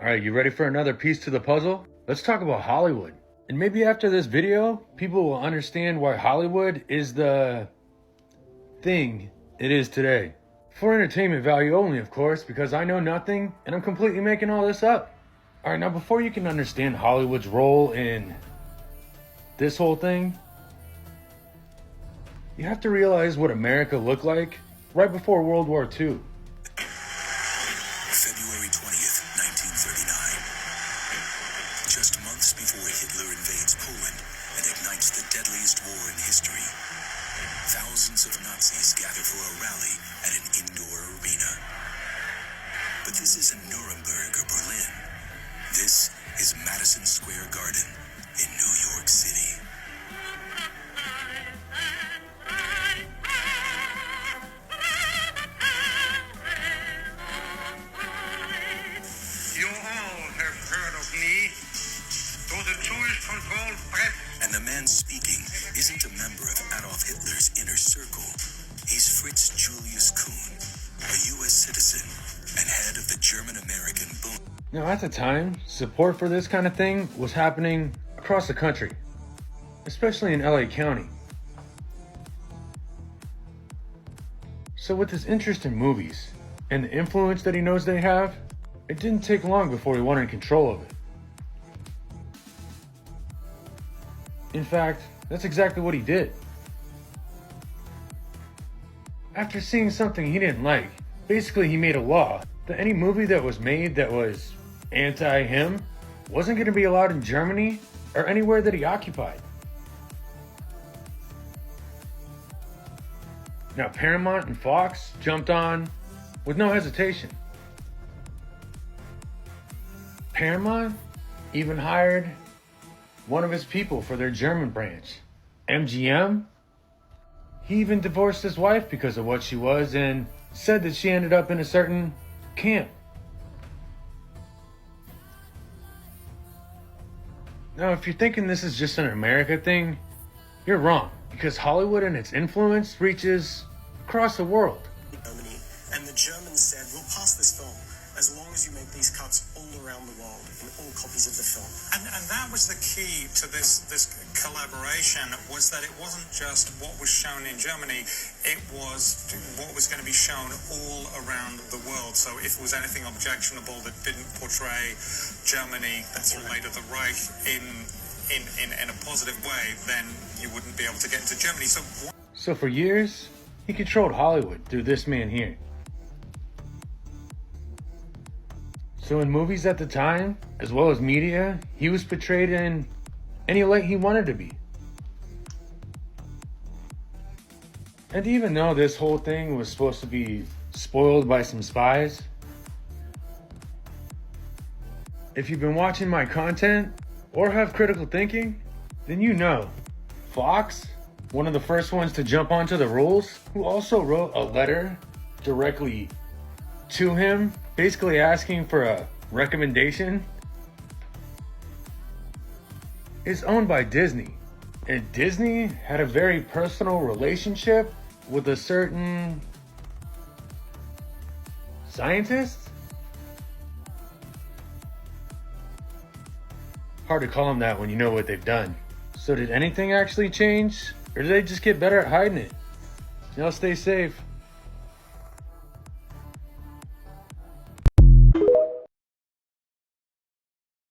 Alright, you ready for another piece to the puzzle? Let's talk about Hollywood. And maybe after this video, people will understand why Hollywood is the thing it is today. For entertainment value only, of course, because I know nothing and I'm completely making all this up. Alright, now before you can understand Hollywood's role in this whole thing, you have to realize what America looked like right before World War II. February 20th, 1939. Just months before Hitler invades Poland and ignites the deadliest war in history, thousands of Nazis gather for a rally at an indoor arena. But this isn't Nuremberg or Berlin. This is Madison Square Garden in New York City. You all have heard of me, to the Jewish-controlled press. And the man speaking isn't a member of Adolf Hitler's inner circle. He's Fritz Julius Kuhn, a U.S. citizen and head of the German-American Bund. Now at the time, support for this kind of thing was happening across the country, especially in LA County. So with his interest in movies and the influence that he knows they have, it didn't take long before he wanted control of it. In fact, that's exactly what he did. After seeing something he didn't like, basically he made a law that any movie that was made that was anti-him wasn't going to be allowed in Germany or anywhere that he occupied. Now Paramount and Fox jumped on with no hesitation. Paramount even hired one of his people for their German branch. MGM, he even divorced his wife because of what she was and said that she ended up in a certain camp. Now, if you're thinking this is just an America thing, you're wrong, because Hollywood and its influence reaches across the world. Germany, and the Germans said, we'll pass this film as long as you make these cuts all around the world in all copies of the film. And that was the key to this collaboration, was that it wasn't just what was shown in Germany, it was what was going to be shown all around the world. So if it was anything objectionable that didn't portray Germany or later the Reich in a positive way, then you wouldn't be able to get into Germany. So for years, he controlled Hollywood through this man here. So in movies at the time, as well as media, he was portrayed in any light he wanted to be. And even though this whole thing was supposed to be spoiled by some spies, if you've been watching my content or have critical thinking, then you know Fox, one of the first ones to jump onto the rules, who also wrote a letter directly to him, basically asking for a recommendation, is owned by Disney. And Disney had a very personal relationship with a certain scientist? Hard to call them that when you know what they've done. So did anything actually change? Or did they just get better at hiding it? Y'all stay safe.